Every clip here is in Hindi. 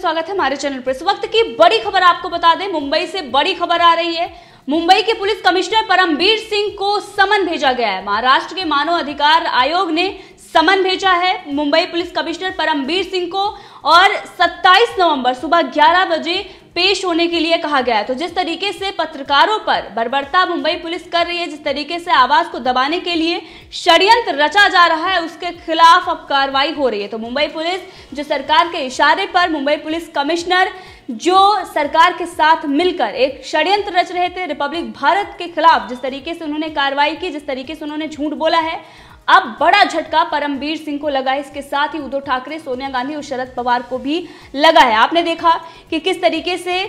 स्वागत है हमारे चैनल पर। इस वक्त की बड़ी खबर आपको बता दें, मुंबई से बड़ी खबर आ रही है। मुंबई के पुलिस कमिश्नर परमबीर सिंह को समन भेजा गया है। महाराष्ट्र के मानव अधिकार आयोग ने समन भेजा है मुंबई पुलिस कमिश्नर परमबीर सिंह को और 27 नवंबर सुबह 11 बजे पेश होने के लिए कहा गया है। तो जिस तरीके से पत्रकारों पर बर्बरता मुंबई पुलिस कर रही है, जिस तरीके से आवाज को दबाने के लिए षड्यंत्र रचा जा रहा है, उसके खिलाफ अब कार्रवाई हो रही है। तो मुंबई पुलिस जो सरकार के इशारे पर मुंबई पुलिस कमिश्नर जो सरकार के साथ मिलकर एक षड्यंत्र रच रहे थे रिपब्लिक भारत के खिलाफ, जिस तरीके से उन्होंने कार्रवाई की, जिस तरीके से उन्होंने झूठ बोला है, अब बड़ा झटका परमबीर सिंह को लगा है। इसके साथ ही उद्धव ठाकरे, सोनिया गांधी और शरद पवार को भी लगा है। आपने देखा कि किस तरीके से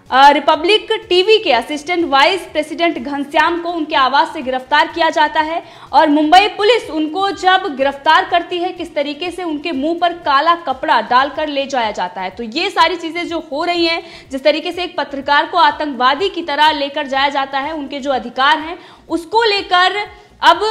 रिपब्लिक टीवी के असिस्टेंट वाइस प्रेसिडेंट घनश्याम को उनके आवास से गिरफ्तार किया जाता है और मुंबई पुलिस उनको जब गिरफ्तार करती है, किस तरीके से उनके मुंह पर काला कपड़ा डालकर ले जाया जाता है। तो ये सारी चीजें जो हो रही हैं, जिस तरीके से एक पत्रकार को आतंकवादी की तरह लेकर जाया जाता है, उनके जो अधिकार हैं उसको लेकर अब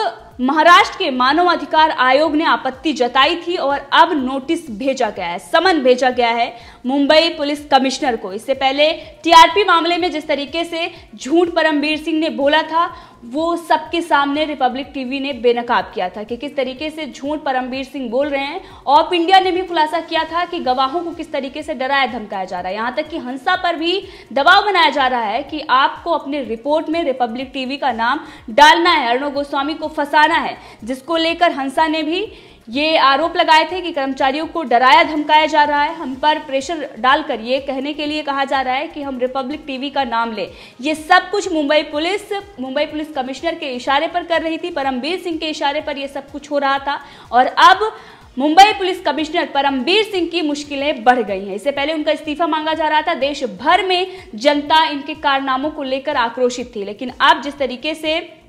महाराष्ट्र के मानव अधिकार आयोग ने आपत्ति जताई थी और अब नोटिस भेजा गया है, समन भेजा गया है मुंबई पुलिस कमिश्नर को। इससे पहले टीआरपी मामले में जिस तरीके से झूठ परमबीर सिंह ने बोला था, वो सबके सामने रिपब्लिक टीवी ने बेनकाब किया था कि किस तरीके से झूठ परमबीर सिंह बोल रहे हैं। ऑफ इंडिया ने भी खुलासा किया था कि गवाहों को किस तरीके से डराया धमकाया जा रहा है। यहाँ तक कि हंसा पर भी दबाव बनाया जा रहा है कि आपको अपने रिपोर्ट में रिपब्लिक टीवी का नाम डालना है, अर्णव गोस्वामी को फंसाना है, जिसको लेकर हंसा ने भी ये आरोप लगाए थे कि कर्मचारियों को डराया धमकाया जा रहा है, हम पर प्रेशर डालकर ये कहने के लिए कहा जा रहा है कि हम रिपब्लिक टीवी का नाम ले। ये सब कुछ मुंबई पुलिस कमिश्नर के इशारे पर कर रही थी, परमबीर सिंह के इशारे पर ये सब कुछ हो रहा था और अब मुंबई पुलिस कमिश्नर परमबीर सिंह की मुश्किलें बढ़ गई हैं। इससे पहले उनका इस्तीफा मांगा जा रहा था। देश भर में जनता इनके कारनामों को लेकर आक्रोशित थी, लेकिन अब जिस तरीके से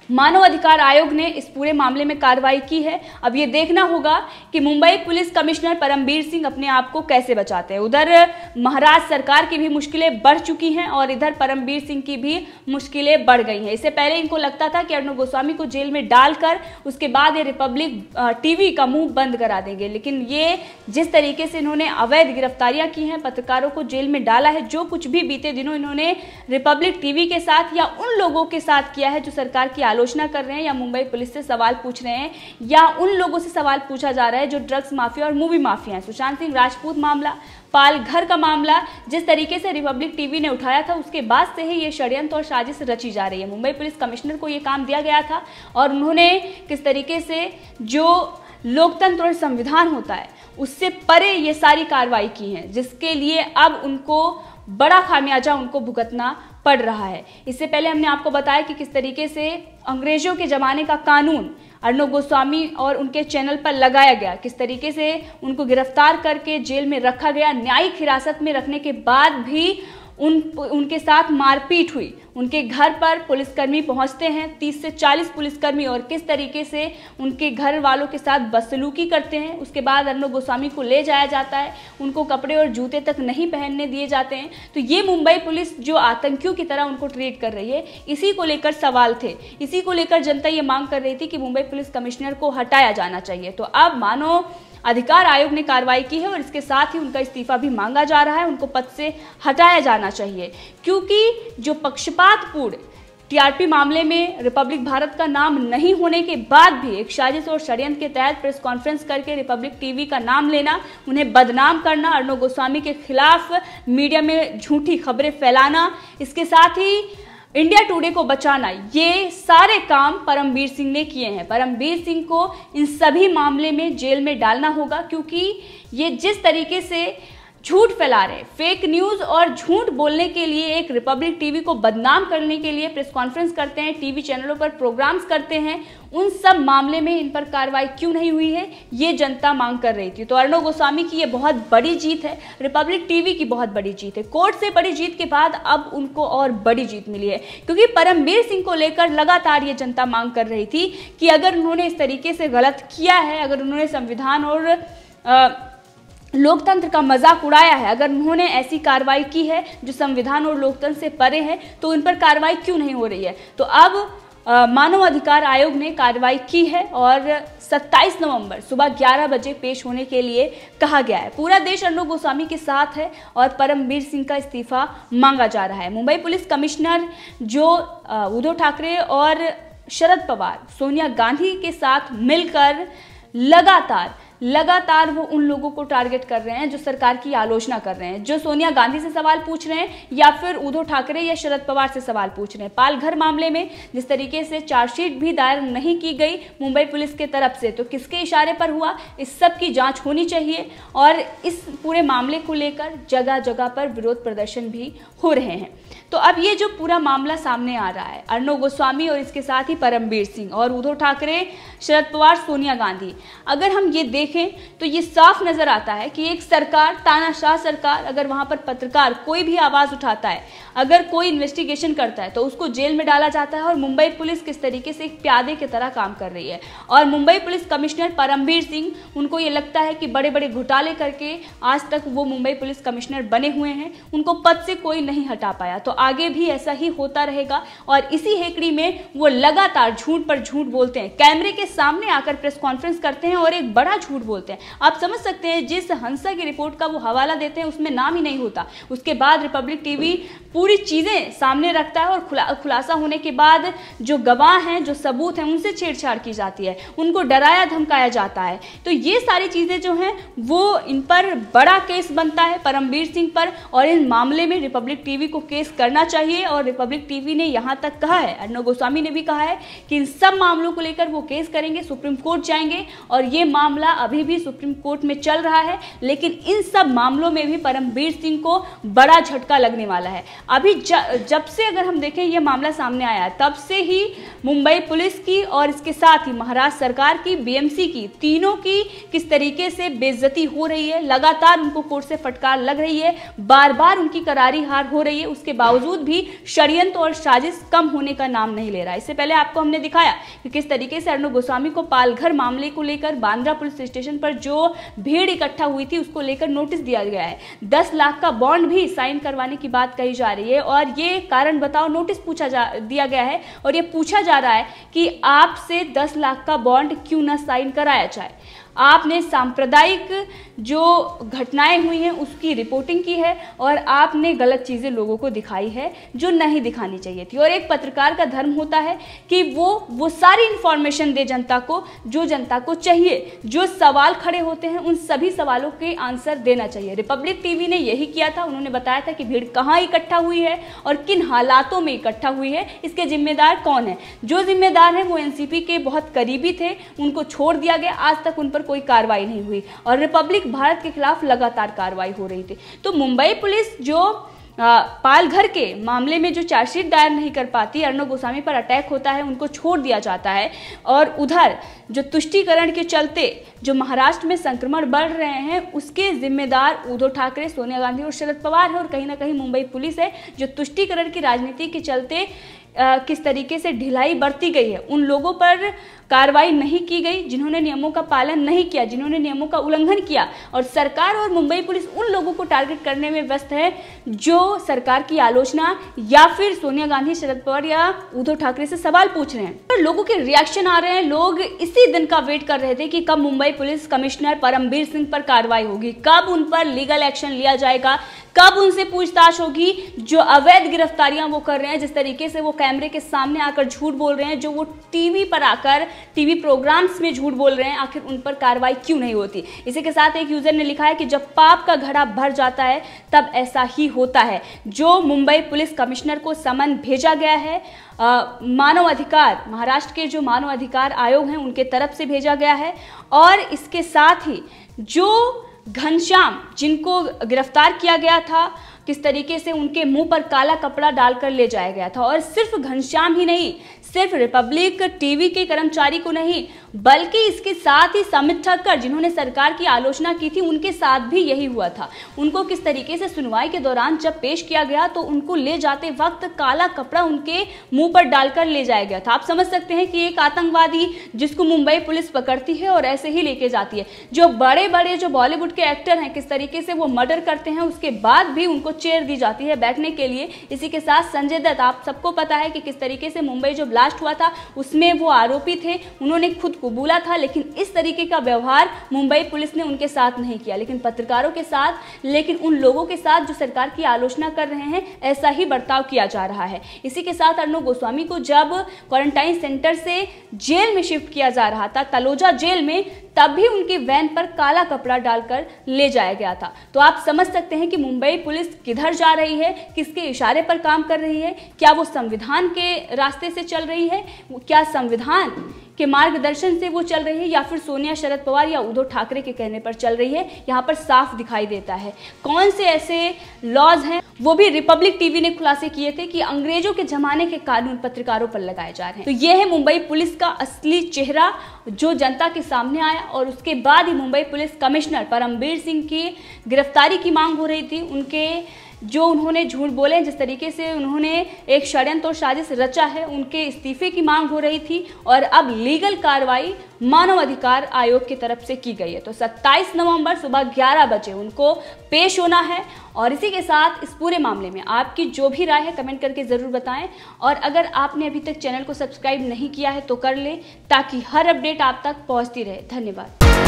मानव अधिकार आयोग ने इस पूरे मामले में कार्रवाई की है, अब ये देखना होगा कि मुंबई पुलिस कमिश्नर परमबीर सिंह अपने आप को कैसे बचाते हैं। उधर महाराष्ट्र सरकार की भी मुश्किलें बढ़ चुकी हैं और इधर परमबीर सिंह की भी मुश्किलें बढ़ गई हैं। इससे पहले इनको लगता था कि अर्णव गोस्वामी को जेल में डालकर उसके बाद ये रिपब्लिक टीवी का मुंह बंद करा देंगे, लेकिन ये जिस तरीके से इन्होंने अवैध गिरफ्तारियां की हैं, पत्रकारों को जेल में डाला है, जो कुछ भी बीते दिनों इन्होंने रिपब्लिक टीवी के साथ या उन लोगों के साथ किया है जो सरकार की आलोचना कर रहे हैं या मुंबई पुलिस से सवाल पूछ रहे हैं या उन लोगों से सवाल पूछा जा रहा है जो ड्रग्स माफिया और मूवी माफिया हैं। सुशांत सिंह राजपूत मामला, पालघर का मामला जिस तरीके से रिपब्लिक टीवी ने उठाया था, उसके बाद से ही ये षड्यंत्र और साजिश रची जा रही है। मुंबई पुलिस कमिश्नर को ये काम दिया गया था और उन्होंने किस तरीके से जो लोकतंत्र और संविधान होता है उससे परे ये सारी कार्रवाई की है, जिसके लिए अब उनको बड़ा खामियाजा उनको भुगतना पड़ रहा है। इससे पहले हमने आपको बताया कि किस तरीके से अंग्रेजों के जमाने का कानून अर्णव गोस्वामी और उनके चैनल पर लगाया गया, किस तरीके से उनको गिरफ्तार करके जेल में रखा गया, न्यायिक हिरासत में रखने के बाद भी उनके साथ मारपीट हुई। उनके घर पर पुलिसकर्मी पहुंचते हैं, 30 से 40 पुलिसकर्मी, और किस तरीके से उनके घर वालों के साथ बदसलूकी करते हैं। उसके बाद अर्णव गोस्वामी को ले जाया जाता है, उनको कपड़े और जूते तक नहीं पहनने दिए जाते हैं। तो ये मुंबई पुलिस जो आतंकियों की तरह उनको ट्रीट कर रही है, इसी को लेकर सवाल थे, इसी को लेकर जनता ये मांग कर रही थी कि मुंबई पुलिस कमिश्नर को हटाया जाना चाहिए। तो अब मानव अधिकार आयोग ने कार्रवाई की है और इसके साथ ही उनका इस्तीफा भी मांगा जा रहा है, उनको पद से हटाया जाना चाहिए, क्योंकि जो पक्षपातपूर्ण टीआरपी मामले में रिपब्लिक भारत का नाम नहीं होने के बाद भी एक साजिश और षड्यंत्र के तहत प्रेस कॉन्फ्रेंस करके रिपब्लिक टीवी का नाम लेना, उन्हें बदनाम करना, अर्णव गोस्वामी के खिलाफ मीडिया में झूठी खबरें फैलाना, इसके साथ ही इंडिया टुडे को बचाना, ये सारे काम परमबीर सिंह ने किए हैं। परमबीर सिंह को इन सभी मामले में जेल में डालना होगा, क्योंकि ये जिस तरीके से झूठ फैला रहे, फेक न्यूज और झूठ बोलने के लिए, एक रिपब्लिक टीवी को बदनाम करने के लिए प्रेस कॉन्फ्रेंस करते हैं, टीवी चैनलों पर प्रोग्राम्स करते हैं, उन सब मामले में इन पर कार्रवाई क्यों नहीं हुई है, ये जनता मांग कर रही थी। तो अर्णव गोस्वामी की ये बहुत बड़ी जीत है, रिपब्लिक टीवी की बहुत बड़ी जीत है। कोर्ट से बड़ी जीत के बाद अब उनको और बड़ी जीत मिली है, क्योंकि परमबीर सिंह को लेकर लगातार ये जनता मांग कर रही थी कि अगर उन्होंने इस तरीके से गलत किया है, अगर उन्होंने संविधान और लोकतंत्र का मजाक उड़ाया है, अगर उन्होंने ऐसी कार्रवाई की है जो संविधान और लोकतंत्र से परे है, तो उन पर कार्रवाई क्यों नहीं हो रही है। तो अब मानव अधिकार आयोग ने कार्रवाई की है और 27 नवंबर सुबह 11 बजे पेश होने के लिए कहा गया है। पूरा देश अर्णब गोस्वामी के साथ है और परमबीर सिंह का इस्तीफा मांगा जा रहा है। मुंबई पुलिस कमिश्नर जो उद्धव ठाकरे और शरद पवार, सोनिया गांधी के साथ मिलकर लगातार वो उन लोगों को टारगेट कर रहे हैं जो सरकार की आलोचना कर रहे हैं, जो सोनिया गांधी से सवाल पूछ रहे हैं या फिर उद्धव ठाकरे या शरद पवार से सवाल पूछ रहे हैं। पालघर मामले में जिस तरीके से चार्जशीट भी दायर नहीं की गई मुंबई पुलिस के तरफ से, तो किसके इशारे पर हुआ, इस सब की जांच होनी चाहिए। और इस पूरे मामले को लेकर जगह जगह पर विरोध प्रदर्शन भी हो रहे हैं। तो अब ये जो पूरा मामला सामने आ रहा है, अर्णब गोस्वामी और इसके साथ ही परमबीर सिंह और उद्धव ठाकरे, शरद पवार, सोनिया गांधी, अगर हम ये देखें तो ये साफ नजर आता है कि एक सरकार, तानाशाह सरकार, अगर वहां पर पत्रकार कोई भी आवाज उठाता है, अगर कोई इन्वेस्टिगेशन करता है तो उसको जेल में डाला जाता है। और मुंबई पुलिस किस तरीके से एक प्यादे की तरह काम कर रही है। और मुंबई पुलिस कमिश्नर परमबीर सिंह, उनको ये लगता है कि बड़े बड़े घोटाले करके आज तक वो मुंबई पुलिस कमिश्नर बने हुए हैं, उनको पद से कोई नहीं हटा पाया, तो आगे भी ऐसा ही होता रहेगा। और इसी हेकड़ी में वो लगातार झूठ पर झूठ बोलते हैं, कैमरे के सामने आकर प्रेस कॉन्फ्रेंस करते हैं और एक बड़ा झूठ बोलते हैं। आप समझ सकते हैं, जिस हंसा की रिपोर्ट का वो हवाला देते हैं उसमें नाम ही नहीं होता, उसके बाद रिपब्लिक टीवी पूरी चीजें सामने रखता है और खुलासा होने के बाद जो गवाह हैं, जो सबूत हैं, उनसे छेड़छाड़ की जाती है, उनको डराया धमकाया जाता है। तो ये सारी चीजें जो हैं वो इन पर बड़ा केस बनता है, परमबीर सिंह पर, और इन मामले में रिपब्लिक टीवी को केस करना चाहिए। और रिपब्लिक टीवी ने यहां तक कहा है, अर्णब गोस्वामी ने भी कहा है कि इन सब मामलों को लेकर वो केस करेंगे, सुप्रीम कोर्ट जाएंगे। और ये मामला अभी भी सुप्रीम कोर्ट में चल रहा है, लेकिन इन सब मामलों में भी परमबीर सिंह को बड़ा झटका लगने वाला है। अभी जब से अगर हम देखें ये मामला सामने आया, तब से ही मुंबई पुलिस की और इसके साथ ही महाराष्ट्र सरकार की, बीएमसी की, तीनों की किस तरीके से बेइज्जती हो रही है। लगातार उनको कोर्ट से फटकार लग रही है, बार बार उनकी करारी हार हो रही है। उसके बावजूद भी षड्यंत्र और साजिश कम होने का नाम नहीं ले रहा। इससे पहले आपको हमने दिखाया कि किस तरीके से अर्णब गोस्वामी को पालघर मामले को लेकर बांद्रा पुलिस स्टेशन पर जो भीड़ इकट्ठा हुई थी उसको लेकर नोटिस दिया गया है। 10 लाख का बॉन्ड भी साइन करवाने की बात कही जा रही है और ये कारण बताओ नोटिस दिया गया है और ये पूछा जा रहा है कि आपसे 10 लाख का बॉन्ड क्यों ना साइन कराया जाए। आपने सांप्रदायिक जो घटनाएं हुई हैं उसकी रिपोर्टिंग की है और आपने गलत चीज़ें लोगों को दिखाई है जो नहीं दिखानी चाहिए थी। और एक पत्रकार का धर्म होता है कि वो सारी इंफॉर्मेशन दे जनता को जो जनता को चाहिए। जो सवाल खड़े होते हैं उन सभी सवालों के आंसर देना चाहिए। रिपब्लिक टीवी ने यही किया था। उन्होंने बताया था कि भीड़ कहाँ इकट्ठा हुई है और किन हालातों में इकट्ठा हुई है, इसके जिम्मेदार कौन है। जो जिम्मेदार हैं वो एनसीपी के बहुत करीबी थे, उनको छोड़ दिया गया। आज तक उन पर कोई कार्रवाई नहीं हुई और रिपब्लिक भारत के खिलाफ लगातार कार्रवाई हो रही थी। तो मुंबई पुलिस जो पालघर के मामले में जो चार्जशीट दायर नहीं कर पाती, अर्णब गोस्वामी पर अटैक होता है, उनको छोड़ दिया जाता है। और उधर जो तुष्टीकरण के चलते जो महाराष्ट्र में संक्रमण बढ़ रहे हैं उसके जिम्मेदार उद्धव ठाकरे, सोनिया गांधी और शरद पवार है और कहीं ना कहीं मुंबई पुलिस है जो तुष्टीकरण की राजनीति के चलते किस तरीके से ढिलाई बरती गई है। उन लोगों पर कार्रवाई नहीं की गई जिन्होंने नियमों का पालन नहीं किया, जिन्होंने नियमों का उल्लंघन किया। और सरकार और मुंबई पुलिस उन लोगों को टारगेट करने में व्यस्त है जो सरकार की आलोचना या फिर सोनिया गांधी, शरद पवार या उद्धव ठाकरे से सवाल पूछ रहे हैं। तो लोगों के रिएक्शन आ रहे हैं। लोग इसी दिन का वेट कर रहे थे कि कब मुंबई पुलिस कमिश्नर परमबीर सिंह पर कार्रवाई होगी, कब उन पर लीगल एक्शन लिया जाएगा, कब उनसे पूछताछ होगी। जो अवैध गिरफ्तारियां वो कर रहे हैं, जिस तरीके से वो कैमरे के सामने आकर झूठ बोल रहे हैं, जो वो टीवी पर आकर टीवी प्रोग्राम्स में झूठ बोल रहे हैं, आखिर उन पर कार्रवाई क्यों नहीं होती। इसी के साथ एक यूजर ने लिखा है कि जब पाप का घड़ा भर जाता है तब ऐसा ही होता है। जो मुंबई पुलिस कमिश्नर को समन भेजा गया है मानव अधिकार, महाराष्ट्र के जो मानव अधिकार आयोग हैं उनके तरफ से भेजा गया है। और इसके साथ ही जो घनश्याम जिनको गिरफ्तार किया गया था, किस तरीके से उनके मुंह पर काला कपड़ा डालकर ले जाया गया था। और सिर्फ घनश्याम ही नहीं, सिर्फ रिपब्लिक टीवी के कर्मचारी को नहीं, बल्कि इसके साथ ही समित ठक्कर जिन्होंने सरकार की आलोचना की थी उनके साथ भी यही हुआ था। उनको किस तरीके से सुनवाई के दौरान जब पेश किया गया तो उनको ले जाते वक्त काला कपड़ा उनके मुंह पर डालकर ले जाया गया था। आप समझ सकते हैं कि एक आतंकवादी जिसको मुंबई पुलिस पकड़ती है और ऐसे ही लेके जाती है। जो बड़े बड़े जो बॉलीवुड के एक्टर हैं किस तरीके से वो मर्डर करते हैं, उसके बाद भी उनको चेयर दी जाती है बैठने के लिए। इसी के साथ संजय दत्त, आप सबको पता है कि किस तरीके से मुंबई जो ब्लास्ट हुआ था उसमें वो आरोपी थे, उन्होंने खुद कबूला था, लेकिन इस तरीके का व्यवहार मुंबई पुलिस ने उनके साथ नहीं किया, लेकिन पत्रकारों के साथ, लेकिन उन लोगों के साथ जो सरकार की आलोचना कर रहे हैं, ऐसा ही बर्ताव किया जा रहा है। इसी के साथ अर्णब गोस्वामी को जब क्वारंटाइन सेंटर से जेल में शिफ्ट किया जा रहा था, तलोजा जेल में, तब भी उनकी वैन पर काला कपड़ा डालकर ले जाया गया था। तो आप समझ सकते हैं कि मुंबई पुलिस किधर जा रही है, किसके इशारे पर काम कर रही है। क्या वो संविधान के रास्ते से चल रही है, क्या संविधान के मार्गदर्शन से वो चल रही है, या फिर सोनिया, शरद पवार या उद्धव ठाकरे के कहने पर चल रही है। यहाँ पर साफ दिखाई देता है कौन से ऐसे लॉज हैं, वो भी रिपब्लिक टीवी ने खुलासे किए थे कि अंग्रेजों के जमाने के कानून पत्रकारों पर लगाए जा रहे हैं। तो ये है मुंबई पुलिस का असली चेहरा जो जनता के सामने आया, और उसके बाद ही मुंबई पुलिस कमिश्नर परमबीर सिंह की गिरफ्तारी की मांग हो रही थी। उनके जो उन्होंने झूठ बोले, जिस तरीके से उन्होंने एक षड्यंत्र और साजिश रचा है, उनके इस्तीफे की मांग हो रही थी, और अब लीगल कार्रवाई मानव अधिकार आयोग की तरफ से की गई है। तो 27 नवंबर सुबह 11 बजे उनको पेश होना है। और इसी के साथ इस पूरे मामले में आपकी जो भी राय है कमेंट करके ज़रूर बताएं, और अगर आपने अभी तक चैनल को सब्सक्राइब नहीं किया है तो कर लें, ताकि हर अपडेट आप तक पहुंचती रहे। धन्यवाद।